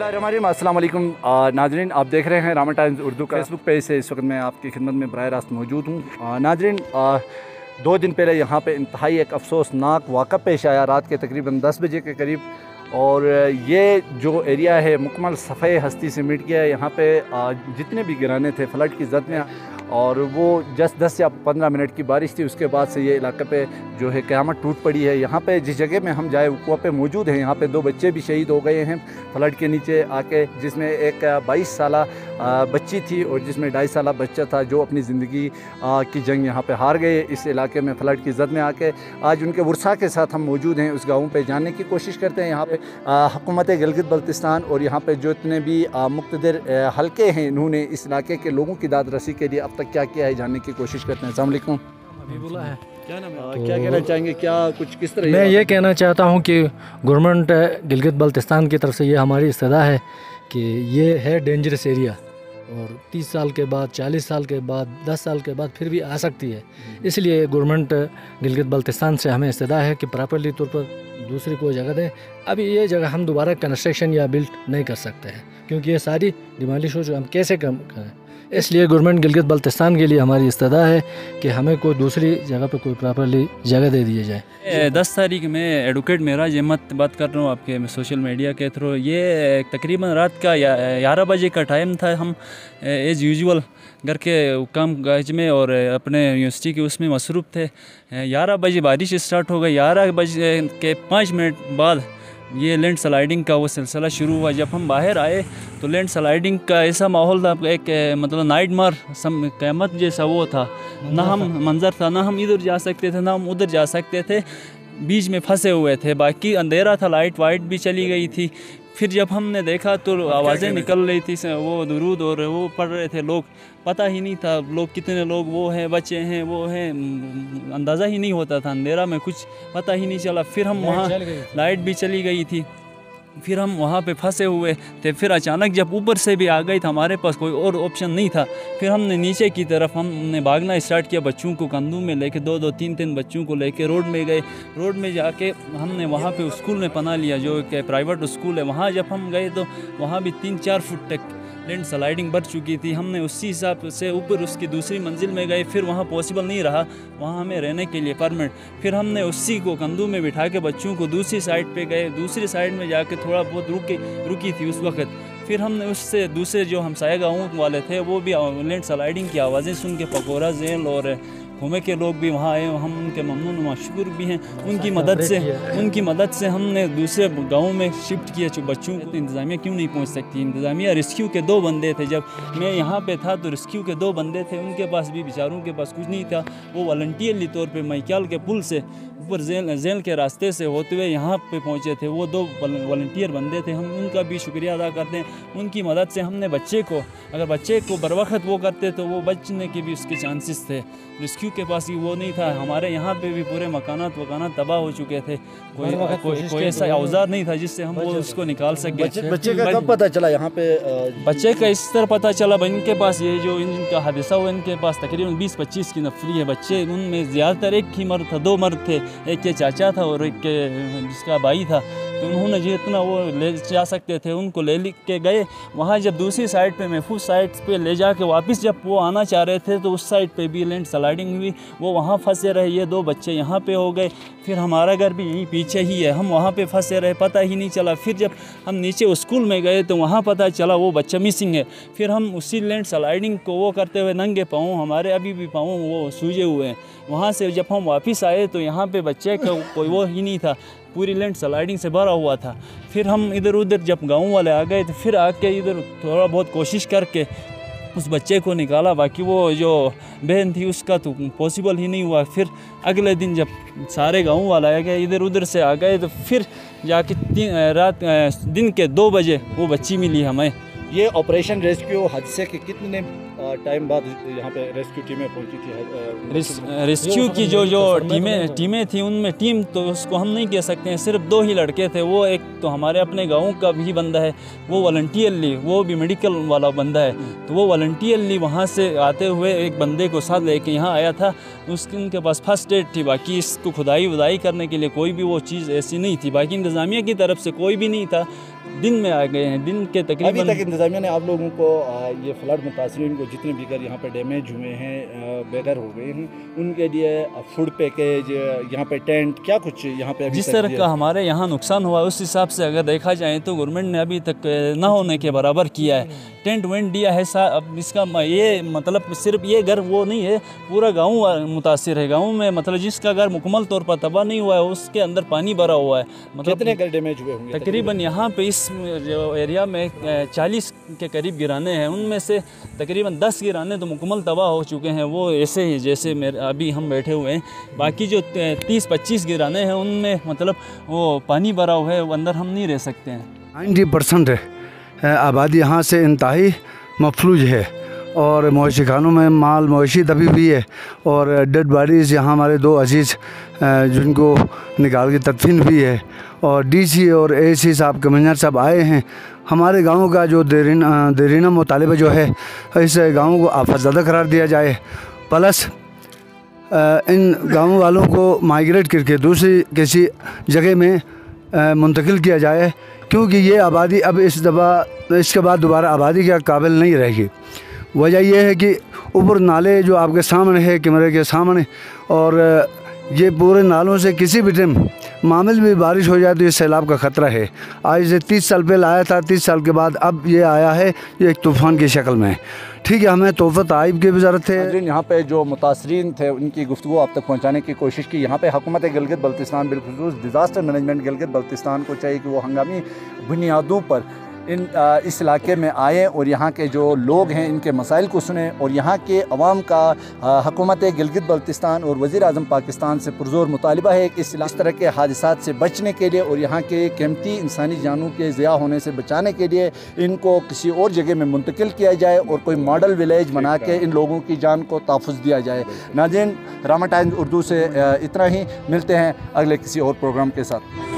अस्सलाम वालेकुम नाजरीन, आप देख रहे हैं रामा टाइम्स उर्दू का फेसबुक पेज से इस वक्त मैं आपकी खिदमत में बराह रास्त मौजूद हूँ। नाजरीन, 2 दिन पहले यहाँ पे इंतहाई एक अफसोसनाक वाक़ा पेश आया रात के तकरीबन 10 बजे के करीब, और ये जो एरिया है मुकम्मल सफ़े हस्ती से मिट गया है। यहाँ पे जितने भी गिराने थे फ्लड की जद में, और वो जस्ट 10 या 15 मिनट की बारिश थी, उसके बाद से ये इलाके पे जो है क़यामत टूट पड़ी है। यहाँ पे जिस जगह में हम जाए वहाँ पे मौजूद हैं, यहाँ पे 2 बच्चे भी शहीद हो गए हैं फ्लड के नीचे आके, जिसमें एक 22 साला बच्ची थी और जिसमें 2.5 साला बच्चा था जो अपनी ज़िंदगी की जंग यहाँ पे हार गए इस इलाके में फ्लड की जद में आके। आज उनके वर्सा के साथ हम मौजूद हैं, उस गाँव पे जानने की कोशिश करते हैं। यहाँ पे हुकूमत गिलगित बल्तिस्तान और यहाँ पे जो इतने भी मुक़्तदिर हल्के हैं, इन्होंने इस इलाके के लोगों की दाद रसी के लिए अब तक क्या किया है जानने की कोशिश करते हैं। अस्सलाम वालेकुम। क्या नाम है? क्या कहना चाहेंगे, क्या कुछ किस तरह? मैं ये कहना चाहता हूँ कि गवर्नमेंट गिलगित बल्तिस्तान की तरफ से ये हमारी इस्तदा है कि ये है डेंजरस एरिया, और 30 साल के बाद, 40 साल के बाद, 10 साल के बाद फिर भी आ सकती है। इसलिए गवर्नमेंट गिलगित बल्तिस्तान से हमें इस्तदा है कि प्रॉपर्ली तौर पर दूसरी कोई जगह दें। अभी ये जगह हम दोबारा कंस्ट्रक्शन या बिल्ट नहीं कर सकते हैं, क्योंकि ये सारी डिमोलिश हो चुकी, हम कैसे कम करें। इसलिए गवर्नमेंट गिलगित बल्तिस्तान के लिए हमारी इस्तदा है कि हमें कोई दूसरी जगह पे कोई प्रॉपर्ली जगह दे दिए जाए। 10 तारीख में एडवोकेट मेराज अहमद बात कर रहा हूँ आपके सोशल मीडिया के थ्रू। ये तकरीबन रात का 11 बजे का टाइम था। हम एज़ यूजुअल घर के काम काज में और अपने यूनिवर्सिटी के उसमें मसरूफ़ थे। 11 बजे बारिश स्टार्ट हो गई। 11 बजे के 5 मिनट बाद ये लैंड स्लाइडिंग का वो सिलसिला शुरू हुआ। जब हम बाहर आए तो लैंड स्लाइडिंग का ऐसा माहौल था, एक मतलब नाइट मार क़यामत जैसा वो था। ना हम मंज़र था, ना हम इधर जा सकते थे ना हम उधर जा सकते थे, बीच में फंसे हुए थे। बाकी अंधेरा था, लाइट वाइट भी चली गई थी। फिर जब हमने देखा तो आवाज़ें निकल रही थी, वो दुरूद और वो पढ़ रहे थे लोग। पता ही नहीं था लोग कितने लोग वो हैं, बच्चे हैं, वो हैं, अंदाज़ा ही नहीं होता था। अंधेरा में कुछ पता ही नहीं चला। फिर हम वहाँ, लाइट भी चली गई थी, फिर हम वहाँ पे फंसे हुए थे। फिर अचानक जब ऊपर से भी आ गई तो हमारे पास कोई और ऑप्शन नहीं था। फिर हमने नीचे की तरफ हमने भागना स्टार्ट किया, बच्चों को कंधों में लेके, 2-2, 3-3 बच्चों को लेके रोड में गए। रोड में जाके हमने वहाँ पे स्कूल में पनाह लिया, जो कि प्राइवेट स्कूल है। वहाँ जब हम गए तो वहाँ भी 3-4 फुट तक लैंड स्लाइडिंग बढ़ चुकी थी। हमने उसी हिसाब से ऊपर उसकी दूसरी मंजिल में गए। फिर वहाँ पॉसिबल नहीं रहा वहाँ हमें रहने के लिए परमिट। फिर हमने उसी को कंधों में बिठा के बच्चों को दूसरी साइड पे गए। दूसरी साइड में जाके थोड़ा बहुत रुकी थी उस वक्त। फिर हमने उससे दूसरे जो हमसाया गाँव वाले थे वो भी लैंड स्लाइडिंग की आवाज़ें सुन के पकौड़ा जेल और घूमे के लोग भी वहाँ आए। हम उनके ममनून मशकूर भी हैं। उनकी मदद से हमने दूसरे गाँव में शिफ्ट किया बच्चों को। तो इंतज़ामिया क्यों नहीं पहुँच सकती? इंतज़ामिया रेस्क्यू के 2 बंदे थे। जब मैं यहाँ पे था तो रेस्क्यू के 2 बंदे थे, उनके पास भी बेचारों के पास कुछ नहीं था। वो वॉलंटियरली तौर पे मैक्याल के पुल से ऊपर जेल के रास्ते से होते हुए यहाँ पे पहुँचे थे। वो 2 वॉलंटियर बंदे थे, हम उनका भी शुक्रिया अदा करते हैं। उनकी मदद से हमने अगर बच्चे को बर वक्त वो करते तो वो बचने के भी उसके चांसेस थे। रेस्क्यू के पास ही वो नहीं था। हमारे यहाँ पे भी पूरे मकानात तबाह हो चुके थे। कोई ऐसा औजार नहीं था जिससे हम वो उसको निकाल सके। बच्चे का कब पता चला यहाँ पे? बच्चे का इस तरह पता चला, इनके पास ये जो इनका हादसा हुआ, इनके पास तकरीबन 20-25 की नफरी है बच्चे। उनमें ज़्यादातर एक ही मर्द था, 2 मर्द थे, एक के चाचा था और एक के जिसका भाई था। तो उन्होंने जितना वो ले जा सकते थे उनको ले के गए। वहाँ जब दूसरी साइड पे महफूज साइड पे ले जाके वापस जब वो आना चाह रहे थे तो उस साइड पे भी लैंड स्लाइडिंग हुई, वो वहाँ फंसे रहे। ये 2 बच्चे यहाँ पे हो गए। फिर हमारा घर भी यहीं पीछे ही है, हम वहाँ पे फंसे रहे, पता ही नहीं चला। फिर जब हम नीचे स्कूल में गए तो वहाँ पता चला वो बच्चा मिसिंग है। फिर हम उसी लैंड स्लाइडिंग को वो करते हुए नंगे पाँव, हमारे अभी भी पाँव वो सूजे हुए हैं। वहाँ से जब हम वापस आए तो यहाँ पे बच्चे का कोई वो ही नहीं था, पूरी लैंड स्लाइडिंग से भरा हुआ था। फिर हम इधर उधर जब गाँव वाले आ गए तो फिर आके इधर थोड़ा बहुत कोशिश करके उस बच्चे को निकाला। बाकी वो जो बहन थी उसका तो पॉसिबल ही नहीं हुआ। फिर अगले दिन जब सारे गाँव वाले आ गए, इधर उधर से आ गए, तो फिर जाके दिन के 2 बजे वो बच्ची मिली हमें। ये ऑपरेशन रेस्क्यू हादसे के कितने टाइम बाद यहाँ पे रेस्क्यू टीमें पहुँची थी? रेस्क्यू की जो टीमें थी, उनमें टीम तो उसको हम नहीं कह सकते हैं, सिर्फ 2 ही लड़के थे। वो एक तो हमारे अपने गाँव का भी बंदा है, वो वॉलंटियरली, वो भी मेडिकल वाला बंदा है, तो वो वॉलंटियरली वहाँ से आते हुए एक बंदे को साथ लेके यहाँ आया था। उनके पास फर्स्ट एड थी, बाकी इसको खुदाई वुदाई करने के लिए कोई भी वो चीज़ ऐसी नहीं थी। बाकी इंतज़ामिया की तरफ से कोई भी नहीं था। दिन में आ गए हैं, दिन के तकरीबन। अभी तक इंतज़ामिया ने आप लोगों को ये फ्लड मुतासरीन को जितने भी घर यहाँ पे डैमेज हुए हैं, बेघर हो गए हैं, उनके लिए फूड पैकेज, यहाँ पे टेंट, क्या कुछ यहाँ पे जिस तरह का हमारे यहाँ नुकसान हुआ उस हिसाब से अगर देखा जाए तो गवर्नमेंट ने अभी तक ना होने के बराबर किया है। टेंट वेंट दिया है। अब इसका ये मतलब सिर्फ ये घर वो नहीं है, पूरा गाँव मुतासिर है। गाँव में मतलब जिसका घर मुकम्मल तौर पर तबाह नहीं हुआ है उसके अंदर पानी भरा हुआ है। मतलब कितने घर डैमेज हुए होंगे तकरीबन यहाँ पे इस जो एरिया में 40 के करीब गिराने हैं, उनमें से तकरीबन 10 गिराने तो मुकम्मल तबाह हो चुके हैं, वो ऐसे ही जैसे अभी हम बैठे हुए हैं। बाकी जो 30-25 गिराने हैं उनमें मतलब वो पानी भरा हुआ है, अंदर हम नहीं रह सकते हैं। 90% आबादी यहाँ से इंतहाई मफलूज है और मवेशी खानों में माल मवेशी दबी हुई है और डेड बॉडीज़ यहाँ हमारे 2 अजीज़ जिनको निकाल के तदफीन हुई है। और डीसी और एसी साहब कमिश्नर साहब आए हैं। हमारे गांव का जो देरीना मुतालिबा जो है, इस गांव को आफतज़दा करार दिया जाए, प्लस इन गांव वालों को माइग्रेट करके दूसरी किसी जगह में मुंतकिल किया जाए, क्योंकि ये आबादी अब इसके बाद दोबारा आबादी के काबिल नहीं रहेगी। वजह यह है कि ऊपर नाले जो आपके सामने है, कैमरे के सामने, और ये पूरे नालों से किसी भी टाइम मामूली भी बारिश हो जाए तो ये सैलाब का ख़तरा है। आज से 30 साल पहले आया था, 30 साल के बाद अब ये आया है, ये एक तूफ़ान की शक्ल में। ठीक है, हमें तोहफ़त आइब की भी ज़रूरत है। यहाँ पे जो मुतासरीन थे उनकी गुफ्तगू आप तक पहुँचाने की कोशिश की। यहाँ पे हुकूमत गिलगित बल्तिस्तान, बिलखुसूस डिज़ास्टर मैनेजमेंट गिलगित बल्तिस्तान को चाहिए कि वो हंगामी बुनियादों पर इस इलाके में आएँ और यहाँ के जो लोग हैं इनके मसाइल को सुने, और यहाँ के अवाम का हुकूमत गिलगित बल्तिस्तान और वज़ीर आज़म पाकिस्तान से पुरज़ोर मुतालिबा है कि इस तरह के हादसात से बचने के लिए और यहाँ के कीमती इंसानी जानों के ज़िया होने से बचाने के लिए इनको किसी और जगह में मुंतकिल किया जाए और कोई मॉडल विलेज बना के इन लोगों की जान को तहफ़्फ़ुज़ दिया जाए। नाज़रीन, रामा टाइम्स उर्दू से इतना ही, मिलते हैं अगले किसी और प्रोग्राम के साथ।